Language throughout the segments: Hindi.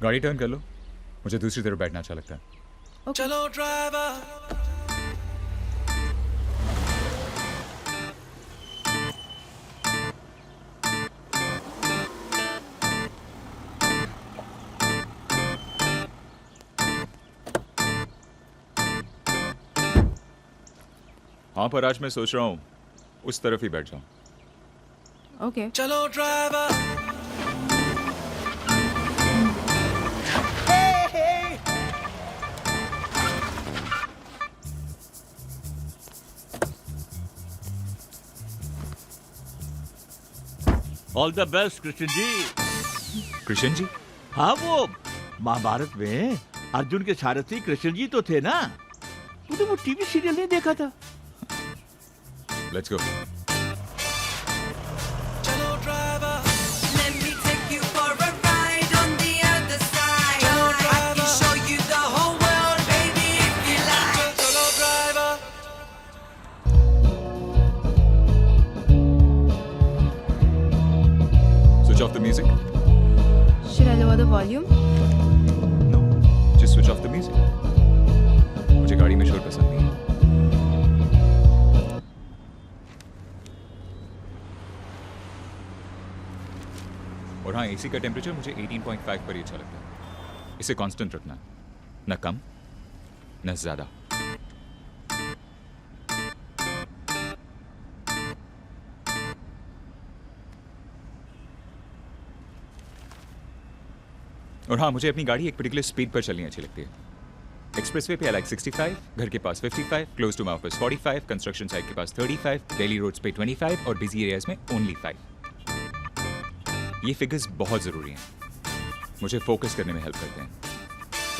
गाड़ी टर्न कर लो, मुझे दूसरी तरफ बैठना अच्छा लगता है। चलो ड्राइवर। हाँ, पर आज मैं सोच रहा हूँ उस तरफ ही बैठ जाऊँ। ओके। चलो driver. All the best Krishna ji. Krishna ji? हाँ, वो महाभारत में अर्जुन के सारथी कृष्ण जी तो थे ना? तूने वो टीवी सीरियल नहीं देखा था? Let's go. चलो driver. Let me take you for a ride on the other side. I can show you the whole world, baby, if you like. चलो driver. Switch off the music. Should I lower the volume? No, just switch off the music. मुझे गाड़ी में शोर पसंद नहीं है। और हाँ, एसी का टेम्परेचर मुझे 18.5 पर ही अच्छा लगता है। इसे कांस्टेंट रखना, न कम न ज्यादा। और हाँ, मुझे अपनी गाड़ी एक पर्टिकुलर स्पीड पर चलनी अच्छी लगती है। एक्सप्रेसवे पे आई लाइक 65, घर के पास 55, close to my office 45, construction site के पास 35, डेली रोड्स पे 25 और बिजी एरियाज में ओनली 5। ये फिगर्स बहुत ज़रूरी हैं, मुझे फोकस करने में हेल्प करते हैं।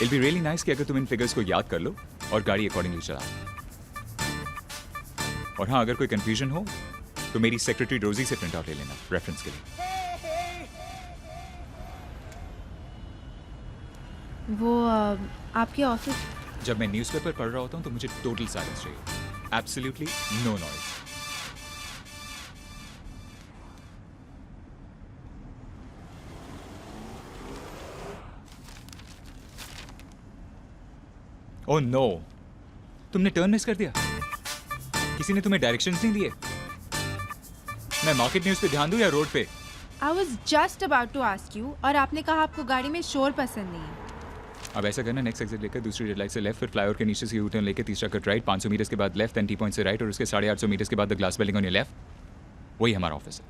इट बी रियली नाइस कि अगर तुम इन फिगर्स को याद कर लो और गाड़ी अकॉर्डिंगली चलाओ। और हाँ, अगर कोई कंफ्यूजन हो तो मेरी सेक्रेटरी रोजी से प्रिंट आउट ले लेना रेफरेंस के लिए। वो आपके ऑफिस। जब मैं न्यूज़पेपर पढ़ रहा होता हूँ तो मुझे टोटल साइलेंस चाहिए, absolutely no noise. Oh no, तुमने टर्न मिस कर दिया। किसी ने तुम्हें डायरेक्शंस नहीं दिए? मैं मार्केट न्यूज़ पे ध्यान दूं या रोड पे? I was just about to ask you, और आपने कहा आपको गाड़ी में शोर पसंद नहीं है। अब ऐसा करना, नेक्स्ट एग्जिट लेकर दूसरी रेड लाइट से लेफ्ट, फिर फ्लाईओवर के नीचे से यू टर्न लेकर तीसरा कट राइट, 500 मीटर्स के बाद लेफ्ट, देन टी पॉइंट से राइट और उसके 850 मीटर्स के बाद the glass building on your left. वही हमारा ऑफिस है।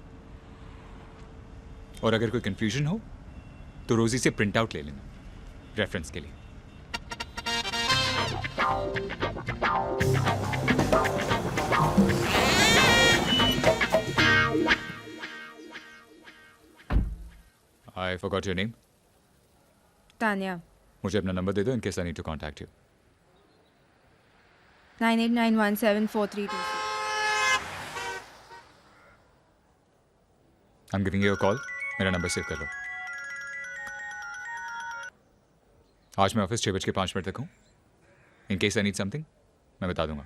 और अगर कोई कंफ्यूजन हो तो रोजी से प्रिंट आउट ले लेना रेफरेंस के लिए। I forgot your name. Tanya. मुझे अपना नंबर दे दो in case I need to contact you. 98917432। I'm giving you a call. मेरा नंबर सेव कर लो। आज मैं ऑफिस 6:05 तक हूँ। In case I need something, मैं बता दूंगा।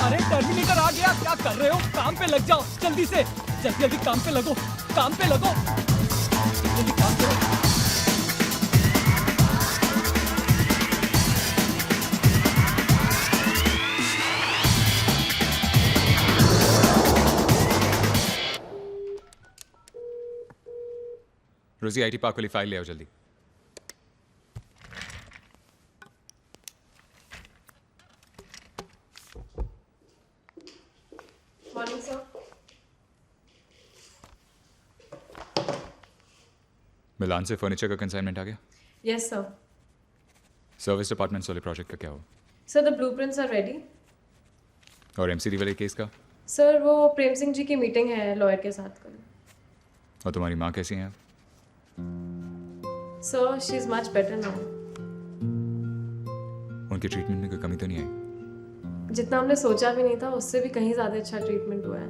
अरे टर्मिनेटर आ गया, क्या कर रहे हो? काम पे लग जाओ जल्दी से, जल्दी जल्दी काम पे लगो, काम पे लगो, जल्दी काम करो। रोजी आईटी पार्क वाली फाइल ले आओ जल्दी। Morning sir. मिलान से फर्नीचर का कंसाइनमेंट आ गया? Yes sir. सर्विस डिपार्टमेंट वाले प्रोजेक्ट का क्या हुआ? Sir the blueprints are ready. और एमसीडी वाले केस का? सर वो प्रेम सिंह जी की मीटिंग है लॉयर के साथ कल। और तुम्हारी माँ कैसी हैं? Sir she is much better now. उनके ट्रीटमेंट में कोई कमी तो नहीं आई? जितना हमने सोचा भी नहीं था उससे भी कहीं ज़्यादा अच्छा ट्रीटमेंट हुआ है।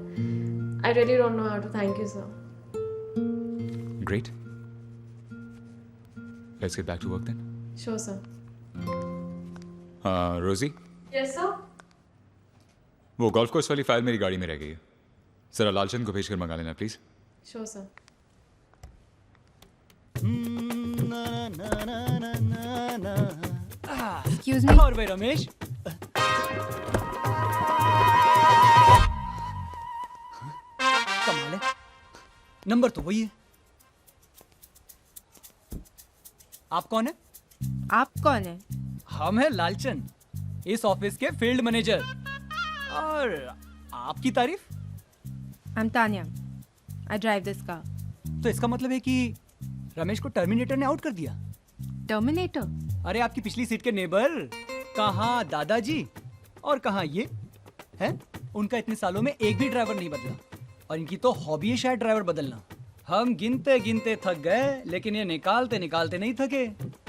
I really don't know how to thank you sir. Great. Let's get back to work then. Sure, sir. हाँ रोजी, Yes, sir. वो गोल्फ कोर्स वाली फाइल मेरी गाड़ी में रह गई है, जरा लालचंद को भेजकर मंगा लेना please. Sure, sir. Excuse me, और भाई रमेश, कमाल है, नंबर तो वही है। आप कौन है? आप कौन है? हम हैं लालचंद, इस ऑफिस के फील्ड मैनेजर। और आपकी तारीफ? I am Tania, I drive this car. तो इसका मतलब है कि रमेश को टर्मिनेटर ने आउट कर दिया। टर्मिनेटर? अरे आपकी पिछली सीट के नेबर, कहाँ दादाजी और कहाँ ये हैं? उनका इतने सालों में एक भी ड्राइवर नहीं बदला, और इनकी तो हॉबी है शायद ड्राइवर बदलना। हम गिनते गिनते थक गए, लेकिन ये निकालते निकालते नहीं थके।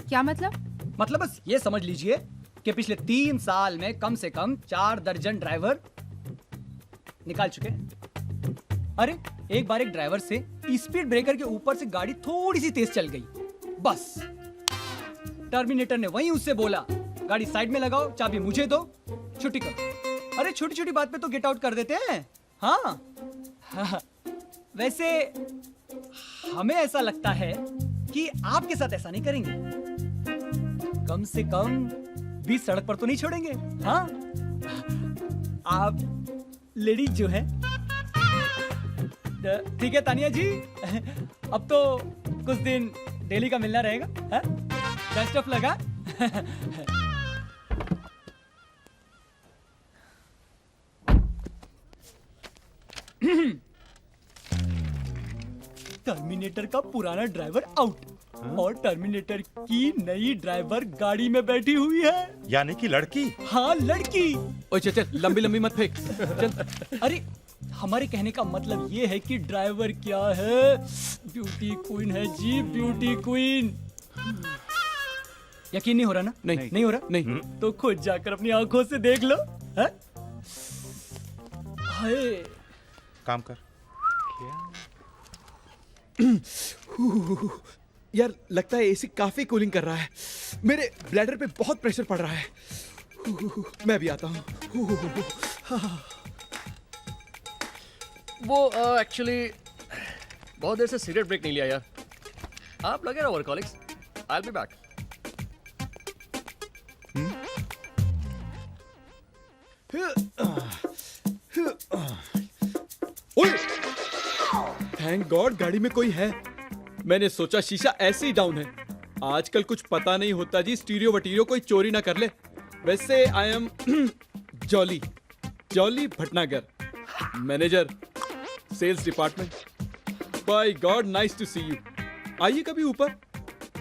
क्या मतलब? मतलब बस ये समझ लीजिए कि पिछले 3 साल में कम से कम 4 दर्जन ड्राइवर निकाल चुके हैं। अरे एक बार एक ड्राइवर से स्पीड ब्रेकर के ऊपर से गाड़ी थोड़ी सी तेज चल गई, बस टर्मिनेटर ने वहीं उससे बोला, गाड़ी साइड में लगाओ, चाबी मुझे दो, छुट्टी करो। अरे छोटी छोटी बात पे तो गेट आउट कर देते हैं। हाँ, हाँ। वैसे हमें ऐसा लगता है कि आपके साथ ऐसा नहीं करेंगे। कम से कम 20 सड़क पर तो नहीं छोड़ेंगे। हाँ, आप लेडीज जो है। ठीक है तानिया जी, अब तो कुछ दिन डेली का मिलना रहेगा। बेस्ट ऑफ लगा। टर्मिनेटर का पुराना ड्राइवर आउट, और टर्मिनेटर की नई ड्राइवर गाड़ी में बैठी हुई है। यानी कि लड़की। हाँ लड़की। ओए चल चल, लंबी लंबी मत फेंक। चल। अरे हमारे कहने का मतलब ये है कि ड्राइवर क्या है, ब्यूटी क्वीन है जी, ब्यूटी क्वीन। यकीन नहीं हो रहा ना? नहीं हो रहा? नहीं तो खुद जाकर अपनी आंखों से देख लो। है? हाय, काम कर। यार लगता है एसी काफी कूलिंग कर रहा है, मेरे ब्लैडर पे बहुत प्रेशर पड़ रहा है। मैं भी आता हूँ। वो एक्चुअली बहुत देर से सिगरेट ब्रेक नहीं लिया यार। आप लगे रहो workaholics, I will be back. Thank God गाड़ी में कोई है। मैंने सोचा शीशा ऐसे ही डाउन है। आजकल कुछ पता नहीं होता जी, स्टीरियो वटीरियो कोई चोरी ना कर ले। वैसे I am Jolly Bhatnagar, manager, sales department. By God, nice to see you. आइए कभी ऊपर,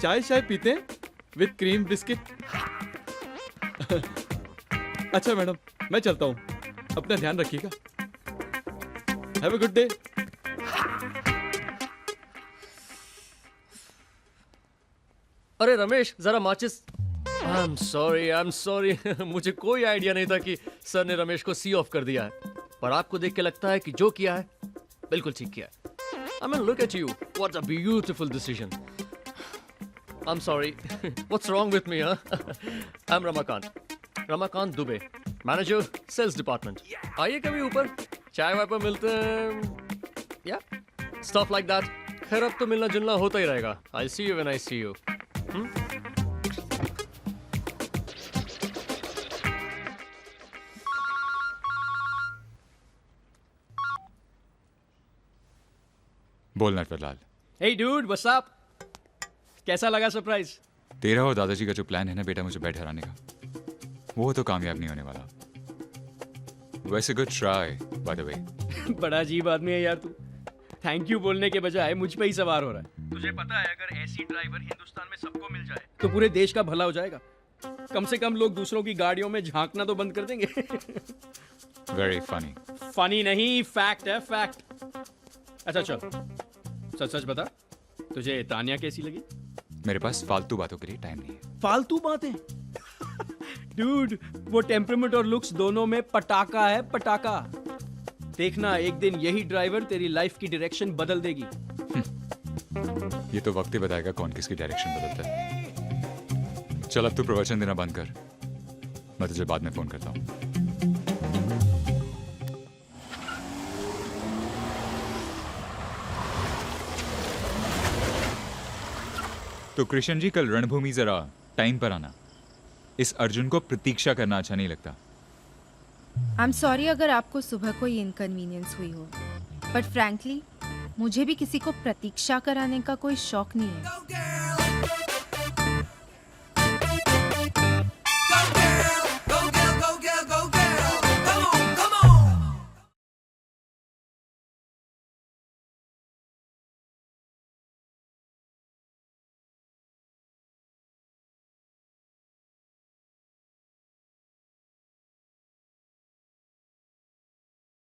चाय शाय पीते हैं विद क्रीम बिस्किट। अच्छा मैडम, मैं चलता हूँ, अपना ध्यान रखिएगा। Have a good day. अरे रमेश, जरा माचिस। आई एम सॉरी मुझे कोई आइडिया नहीं था कि सर ने रमेश को सी ऑफ कर दिया है, पर आपको देख के लगता है कि जो किया है बिल्कुल ठीक किया है। I mean, look at you. What a beautiful decision. I'm sorry. What's wrong with me, huh? I'm Ramakant Dubey, manager, sales department. आइए कभी ऊपर, चाय वाय पर मिलते हैं। Yeah, stuff like that. खैर अब तो मिलना जुलना होता ही रहेगा। I'll see you when I see you. बोल Natwarlal, Hey dude, what's up? कैसा लगा सरप्राइज? तेरा और दादाजी का जो प्लान है ना बेटा मुझे बैठ हराने का, वो तो कामयाब नहीं होने वाला। वैसे good try by the way. बड़ा अजीब आदमी है यार तू। थैंक यू बोलने के बजाय मुझ पे ही सवार हो रहा है। तुझे पता है अगर ऐसी ड्राइवर हिंदुस्तान में सबको मिल जाए तो पूरे देश का भला हो जाएगा। कम से कम लोग दूसरों की गाड़ियों में झांकना तो बंद कर देंगे। Very funny. फनी नहीं, फैक्ट है, फैक्ट। अच्छा चल, सच सच बता, तुझे तानिया कैसी लगी? मेरे पास फालतू बातों के लिए टाइम नहीं है। फालतू बातें? डूड, वो टेम्परामेंट और लुक्स दोनों में पटाखा है, पटाखा। देखना एक दिन यही ड्राइवर तेरी लाइफ की डायरेक्शन बदल देगी। ये तो वक्त ही बताएगा कौन किसकी डायरेक्शन बदलता है। चल अब तू प्रवचन देना बंद कर, मैं तुझे बाद में फोन करता हूँ। तो कृष्ण जी कल रणभूमि जरा टाइम पर आना। इस अर्जुन को प्रतीक्षा करना अच्छा नहीं लगता। आई एम सॉरी अगर आपको सुबह कोई इनकन्वीनियंस हुई हो, बट फ्रैंकली मुझे भी किसी को प्रतीक्षा कराने का कोई शौक नहीं है।